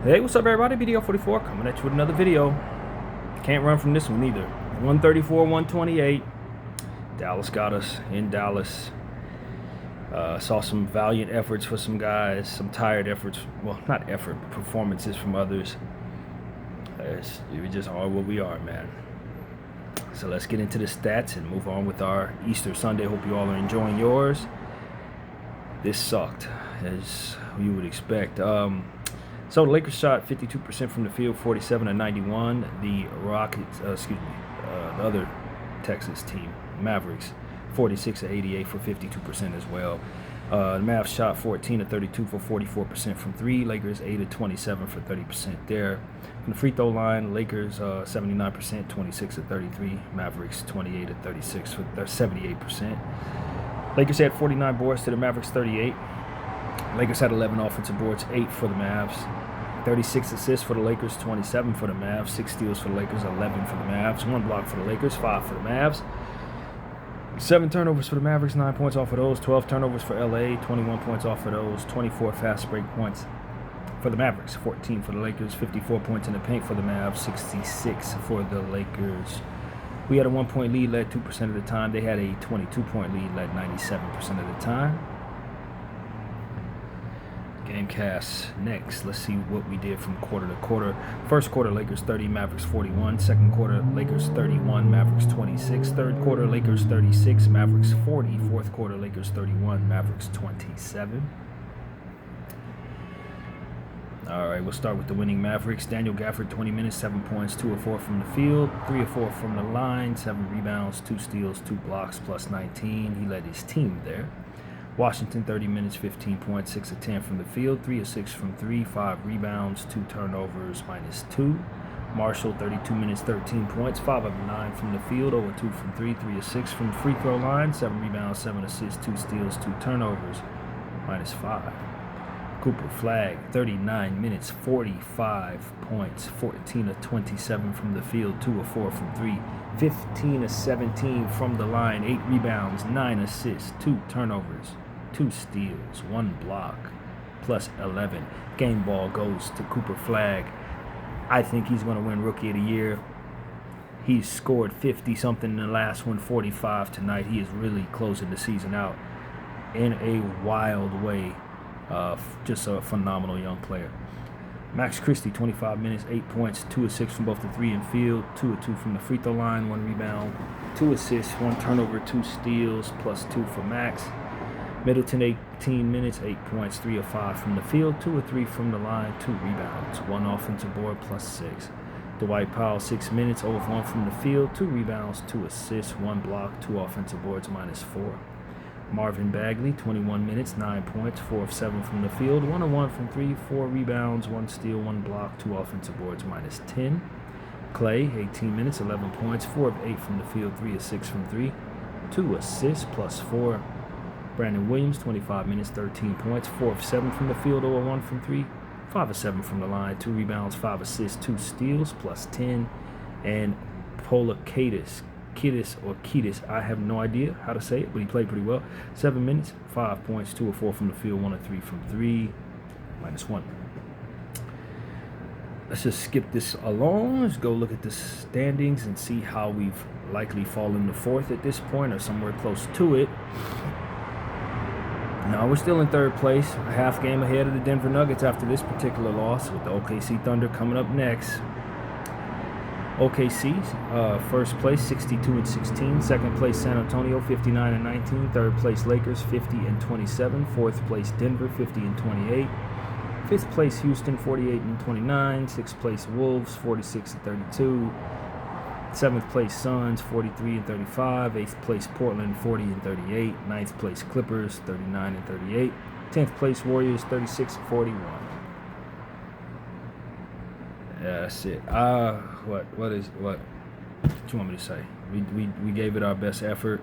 Hey, what's up, everybody? BDO44 coming at you with another video. Can't run from this one either. 134-128. Dallas got us in Dallas. Saw some valiant efforts for some guys, some tired efforts. Well, not effort, but performances from others. We just are what we are, man. So let's get into the stats and move on with our Easter Sunday. Hope you all are enjoying yours. This sucked, as you would expect. So the Lakers shot 52% from the field, 47-91. The Rockets, the other Texas team, Mavericks, 46-88 for 52% as well. The Mavs shot 14-32 for 44% from three. Lakers 8-27 for 30% there. From the free throw line, Lakers 79%, 26-33. Mavericks 28-36 for 78%. Lakers had 49 boards to the Mavericks 38. Lakers had 11 offensive boards, 8 for the Mavs. 36 assists for the Lakers, 27 for the Mavs. 6 steals for the Lakers, 11 for the Mavs. 1 block for the Lakers, 5 for the Mavs. 7 turnovers for the Mavericks, 9 points off of those. 12 turnovers for LA, 21 points off of those. 24 fast break points for the Mavericks, 14 for the Lakers. 54 points in the paint for the Mavs, 66 for the Lakers. We had a 1-point lead, led 2% of the time. They had a 22-point lead, led 97% of the time. Gamecast next. Let's see what we did from quarter to quarter. First quarter, Lakers 30, Mavericks 41. Second quarter, Lakers 31, Mavericks 26. Third quarter, Lakers 36, Mavericks 40. Fourth quarter, Lakers 31, Mavericks 27. All right, we'll start with the winning Mavericks. Daniel Gafford, 20 minutes, 7 points, 2 of 4 from the field, 3 of 4 from the line, 7 rebounds, 2 steals, 2 blocks, plus 19. He led his team there. Washington, 30 minutes, 15 points, 6 of 10 from the field, 3 of 6 from 3, 5 rebounds, 2 turnovers, minus 2. Marshall, 32 minutes, 13 points, 5 of 9 from the field, 0 of 2 from 3, 3 of 6 from the free throw line, 7 rebounds, 7 assists, 2 steals, 2 turnovers, minus 5. Cooper Flagg, 39 minutes, 45 points, 14 of 27 from the field, 2 of 4 from 3, 15 of 17 from the line, 8 rebounds, 9 assists, 2 turnovers, 2 steals, 1 block, plus 11. Game ball goes to Cooper Flagg. I think he's going to win Rookie of the Year. He's scored 50-something in the last one, 45 tonight. He is really closing the season out in a wild way. Just a phenomenal young player. Max Christie, 25 minutes, 8 points, 2 of 6 from both the 3 and field, 2 of 2 from the free throw line, 1 rebound, 2 assists, 1 turnover, 2 steals, plus 2 for Max. Middleton, 18 minutes, 8 points, 3 of 5 from the field, 2 of 3 from the line, 2 rebounds, 1 offensive board, plus 6. Dwight Powell, 6 minutes, 0 of 1 from the field, 2 rebounds, 2 assists, 1 block, 2 offensive boards, minus 4. Marvin Bagley, 21 minutes, 9 points, 4 of 7 from the field, 1 of 1 from 3, 4 rebounds, 1 steal, 1 block, 2 offensive boards, minus 10. Clay, 18 minutes, 11 points, 4 of 8 from the field, 3 of 6 from 3, 2 assists, plus 4. Brandon Williams, 25 minutes, 13 points, 4 of 7 from the field, 0 of 1 from 3, 5 of 7 from the line, 2 rebounds, 5 assists, 2 steals, plus 10. And Polakaitis, I have no idea how to say it, but he played pretty well. 7 minutes, 5 points, 2 of 4 from the field, 1 of 3 from 3, minus 1. Let's just skip this along. Let's go look at the standings and see how we've likely fallen to 4th at this point, or somewhere close to it. Now we're still in 3rd place, a half game ahead of the Denver Nuggets after this particular loss, with the OKC Thunder coming up next. OKC, first place, 62-16. Second place, San Antonio, 59-19. Third place, Lakers, 50-27. Fourth place, Denver, 50-28. Fifth place, Houston, 48-29. Sixth place, Wolves, 46-32. Seventh place, Suns, 43-35. Eighth place, Portland, 40-38. Ninth place, Clippers, 39-38. 10th place, Warriors, 36-41. Yeah, that's it. What do you want me to say? We gave it our best effort,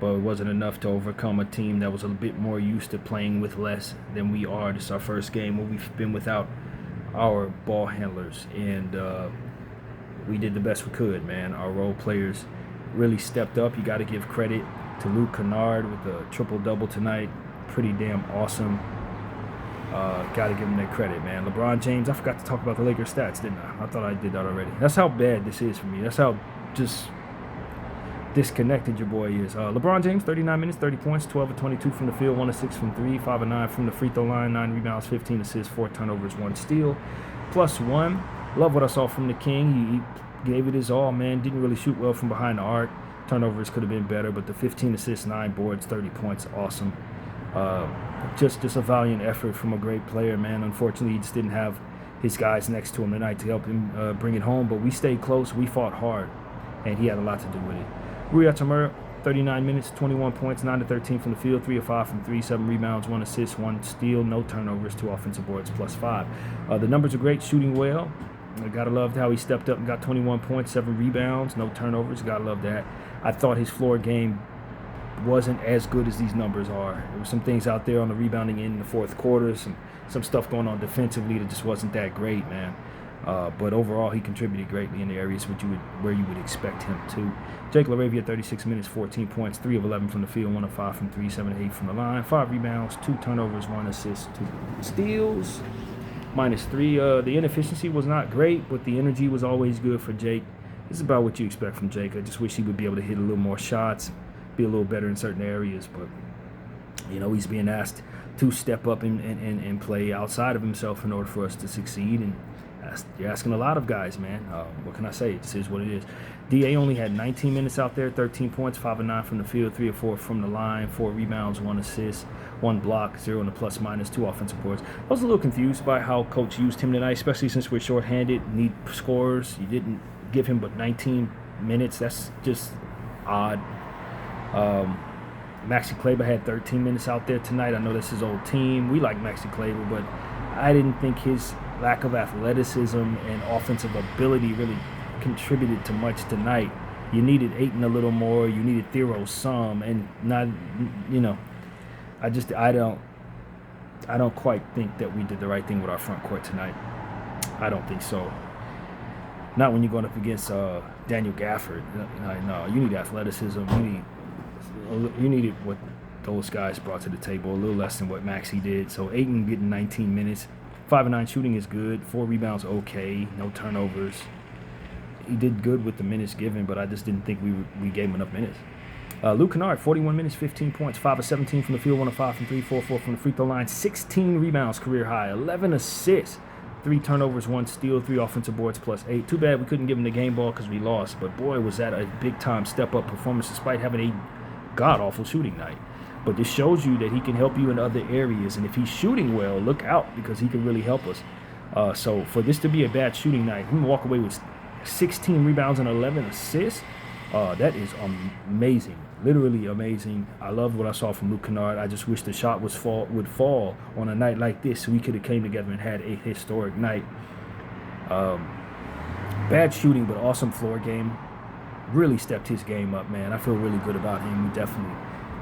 but it wasn't enough to overcome a team that was a bit more used to playing with less than we are. This is our first game where we've been without our ball handlers, and we did the best we could, man. Our role players really stepped up. You got to give credit to Luke Kennard with a triple-double tonight. Pretty damn awesome. Got to give him their credit, man. LeBron James, I forgot to talk about the Lakers stats, didn't I? I thought I did that already. That's how bad this is for me. That's how just disconnected your boy is. LeBron James, 39 minutes, 30 points, 12 of 22 from the field, 1 of 6 from 3, 5 of 9 from the free throw line, 9 rebounds, 15 assists, 4 turnovers, 1 steal, +1. Love what I saw from the King. He gave it his all, man. Didn't really shoot well from behind the arc. Turnovers could have been better, but the 15 assists, 9 boards, 30 points, awesome. Just a valiant effort from a great player, man. Unfortunately, he just didn't have his guys next to him tonight to help him bring it home, but we stayed close. We fought hard, and he had a lot to do with it. Rui Hachimura, 39 minutes, 21 points, 9 of 13 from the field, 3 of 5 from 3, 7 rebounds, 1 assist, 1 steal, no turnovers, 2 offensive boards, +5. The numbers are great, shooting well. I gotta love how he stepped up and got 21 points, 7 rebounds, no turnovers. Gotta love that. I thought his floor game wasn't as good as these numbers are. There were some things out there on the rebounding end in the fourth quarter, some stuff going on defensively that just wasn't that great, man. But overall, he contributed greatly in the areas where you would expect him to. Jake LaRavia, 36 minutes, 14 points, 3 of 11 from the field, 1 of 5 from 3, 7 of 8 from the line, 5 rebounds, 2 turnovers, 1 assist, 2 steals, -3. The inefficiency was not great, but the energy was always good for Jake. This is about what you expect from Jake. I just wish he would be able to hit a little more shots, be a little better in certain areas, but he's being asked to step up and play outside of himself in order for us to succeed, and you're asking a lot of guys, man. What can I say? This is what it is. DA only had 19 minutes out there, 13 points, 5 of 9 from the field, 3 of 4 from the line, 4 rebounds, 1 assist, 1 block, 0 in the +/- 2 offensive boards. I was a little confused by how coach used him tonight, especially since we're shorthanded, need scores. You didn't give him but 19 minutes. That's just odd. Maxi Kleber had 13 minutes out there tonight. I know that's his old team. We like Maxi Kleber, but I didn't think his lack of athleticism and offensive ability really contributed to much tonight. You needed Ayton a little more. You needed Thero some, and not, I don't quite think that we did the right thing with our front court tonight. I don't think so. Not when you're going up against Daniel Gafford. No, you need athleticism. You needed what those guys brought to the table, a little less than what Maxey did. So Ayton getting 19 minutes. 5 of 9 shooting is good. 4 rebounds, okay. No turnovers. He did good with the minutes given, but I just didn't think we gave him enough minutes. Luke Kennard, 41 minutes, 15 points, 5 of 17 from the field, 1 of 5 from 3, 4 of 4 from the free throw line, 16 rebounds, career high, 11 assists, 3 turnovers, 1 steal, 3 offensive boards, +8. Too bad we couldn't give him the game ball because we lost, but boy, was that a big-time step-up performance despite having a god-awful shooting night. But this shows you that he can help you in other areas, and if he's shooting well, look out, because he can really help us. So for this to be a bad shooting night, him walk away with 16 rebounds and 11 assists, that is amazing, literally amazing. I loved what I saw from Luke Kennard. I just wish the shot would fall on a night like this so we could have came together and had a historic night. Bad shooting, but awesome floor game. Really stepped his game up, man. I feel really good about him. We definitely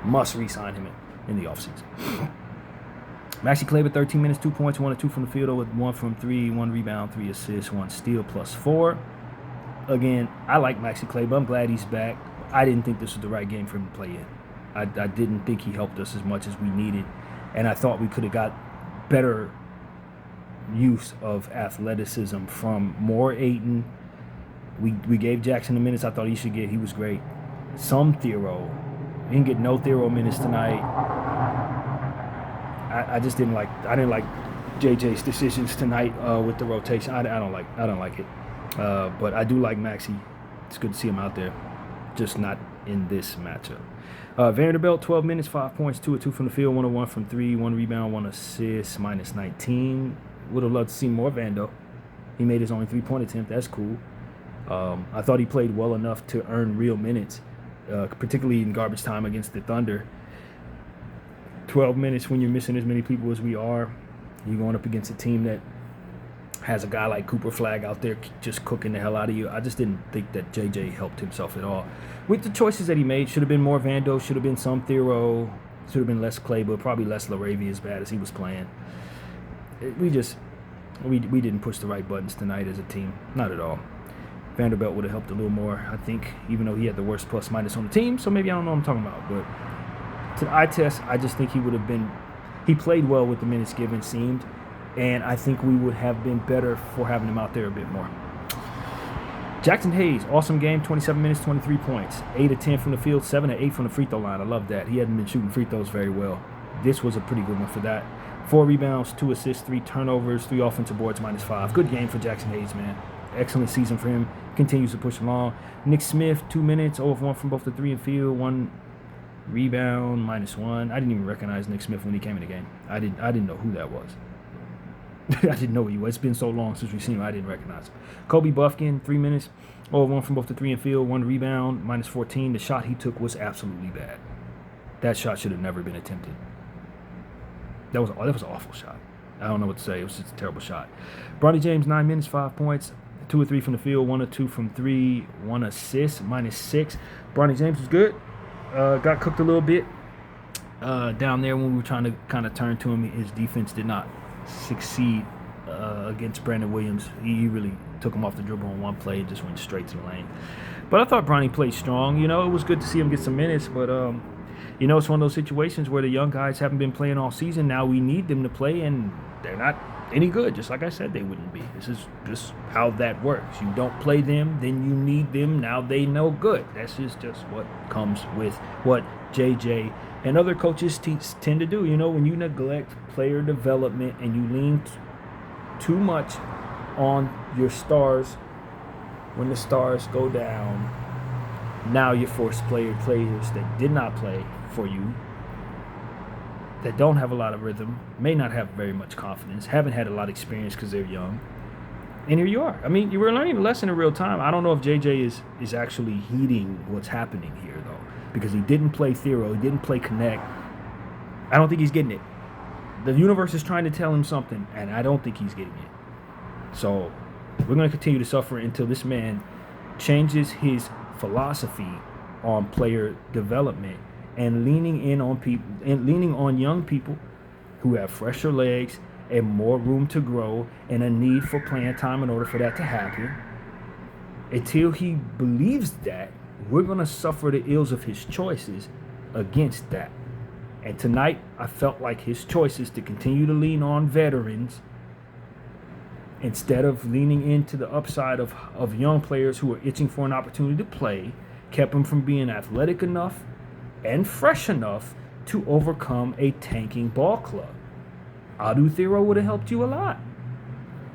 must re-sign him in the offseason. Maxi Kleber, 13 minutes, 2 points, 1 of 2 from the field, with 1 from 3, 1 rebound, 3 assists, 1 steal, +4. Again, I like Maxi Kleber. I'm glad he's back. I didn't think this was the right game for him to play in. I didn't think he helped us as much as we needed, and I thought we could have got better use of athleticism from more Ayton. We gave Jackson the minutes I thought he should get. He was great. Some Thero. He didn't get no Thero minutes tonight. I just didn't like. I didn't like JJ's decisions tonight with the rotation. I don't like it. But I do like Maxey. It's good to see him out there, just not in this matchup. Vanderbilt, 12 minutes, 5 points, 2 of 2 from the field, 1 of 1 from 3, 1 rebound, 1 assist, -19. Would have loved to see more Vando. He made his only 3-point attempt. That's cool. I thought he played well enough to earn real minutes, particularly in garbage time against the Thunder. 12 minutes when you're missing as many people as we are. You're going up against a team that has a guy like Cooper Flagg out there just cooking the hell out of you. I just didn't think that JJ helped himself at all. With the choices that he made, should have been more Vando, should have been some Thero, should have been less Kleber, probably less LaRavia as bad as he was playing. We didn't push the right buttons tonight as a team. Not at all. Vanderbilt would have helped a little more, I think, even though he had the worst +- on the team, so maybe I don't know what I'm talking about. But to the eye test, I just think he would have been He played well with the minutes given, seemed, and I think we would have been better for having him out there a bit more. Jackson Hayes, awesome game, 27 minutes, 23 points. 8 of 10 from the field, 7 of 8 from the free throw line. I love that. He hadn't been shooting free throws very well. This was a pretty good one for that. 4 rebounds, 2 assists, 3 turnovers, 3 offensive boards, -5. Good game for Jackson Hayes, man. Excellent season for him. Continues to push along. Nick Smith, 2 minutes, 0 of 1 from both the 3 and field, 1 rebound, -1. I didn't even recognize Nick Smith when he came in the game. I didn't know who that was. I didn't know who he was. It's been so long since we've seen him, I didn't recognize him. Kobe Buffkin, 3 minutes, 0 of 1 from both the 3 and field, 1 rebound, -14. The shot he took was absolutely bad. That shot should have never been attempted. That was an awful shot. I don't know what to say. It was just a terrible shot. Bronny James, 9 minutes, 5 points, 2 of 3 from the field, 1 of 2 from 3, 1 assist, -6. Bronny James was good. Got cooked a little bit down there when we were trying to kind of turn to him. His defense did not succeed against Brandon Williams. He really took him off the dribble on one play and just went straight to the lane. But I thought Bronny played strong. You know, it was good to see him get some minutes, but you know, it's one of those situations where the young guys haven't been playing all season. Now we need them to play, and they're not any good. Just like I said, they wouldn't be. This is just how that works. You don't play them, then you need them. Now they know good. That's just what comes with what JJ and other coaches tend to do. You know, when you neglect player development and you lean too much on your stars, when the stars go down, now you force players that did not play for you, that don't have a lot of rhythm, may not have very much confidence, haven't had a lot of experience because they're young. And here you are. I mean, you were learning a lesson in real time. I don't know if JJ is actually heeding what's happening here, though, because he didn't play Thero, he didn't play Connect. I don't think he's getting it. The universe is trying to tell him something, and I don't think he's getting it. So we're going to continue to suffer until this man changes his philosophy on player development and leaning on young people who have fresher legs and more room to grow and a need for playing time in order for that to happen. Until he believes that, we're going to suffer the ills of his choices against that. And tonight, I felt like his choices to continue to lean on veterans instead of leaning into the upside of young players who are itching for an opportunity to play, kept him from being athletic enough and fresh enough to overcome a tanking ball club. Adu Thero would have helped you a lot.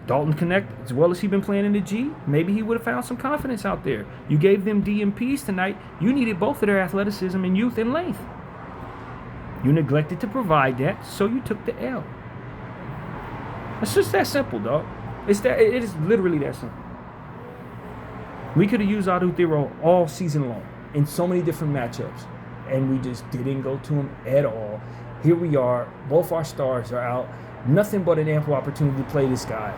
Dalton Connect, as well as he's been playing in the G, maybe he would have found some confidence out there. You gave them DMPs tonight. You needed both of their athleticism and youth and length. You neglected to provide that, so you took the L. It's just that simple, dog. It is literally that simple. We could have used Adu Thero all season long in so many different matchups, and we just didn't go to him at all. Here we are, both our stars are out, nothing but an ample opportunity to play this guy.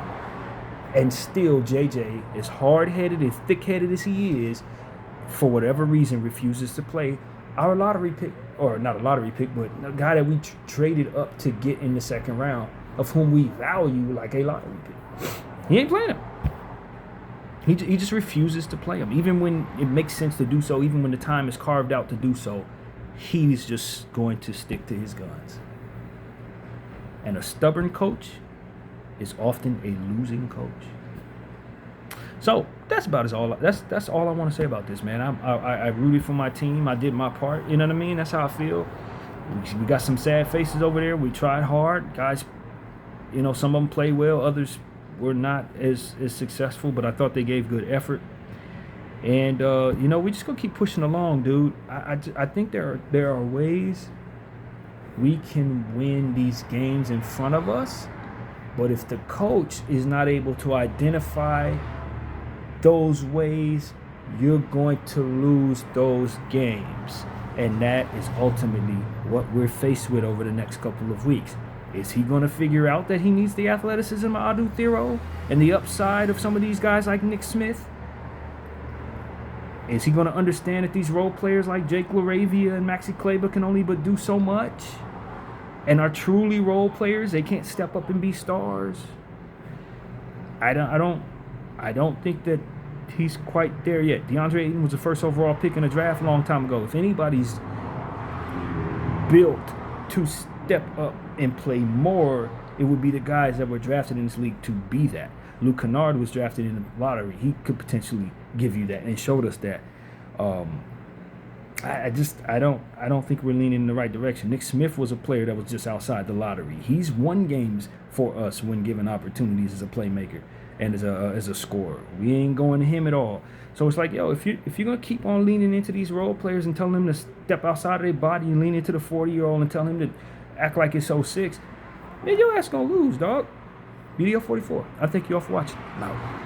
And still, JJ, as hard-headed and thick-headed as he is, for whatever reason, refuses to play our lottery pick, or not a lottery pick, but a guy that we traded up to get in the second round, of whom we value like a lottery pick. He ain't playing him. He just refuses to play him, even when it makes sense to do so, even when the time is carved out to do so. He's just going to stick to his guns. And a stubborn coach is often a losing coach. So that's about all. That's all I want to say about this, man. I rooted for my team. I did my part. You know what I mean? That's how I feel. We got some sad faces over there. We tried hard, guys. You know, some of them played well. Others were not as successful, but I thought they gave good effort. And you know, we just gonna keep pushing along, dude. I think there are ways we can win these games in front of us, but if the coach is not able to identify those ways, you're going to lose those games. And that is ultimately what we're faced with over the next couple of weeks. Is he going to figure out that he needs the athleticism of Adu Thero and the upside of some of these guys like Nick Smith? Is he going to understand that these role players like Jake LaRavia and Maxi Kleber can only but do so much and are truly role players? They can't step up and be stars. I don't think that he's quite there yet. DeAndre Ayton was the first overall pick in the draft a long time ago. If anybody's built step up and play more, it would be the guys that were drafted in this league to be that. Luke Kennard was drafted in the lottery. He could potentially give you that and showed us that. I don't think we're leaning in the right direction. Nick Smith was a player that was just outside the lottery. He's won games for us when given opportunities as a playmaker and as a scorer. We ain't going to him at all. So it's like, yo, if you're gonna keep on leaning into these role players and telling them to step outside of their body and lean into the 40-year-old and tell him to act like it's 06, man, your ass gonna lose, dog. BDO 44. I thank you all for watching. Now.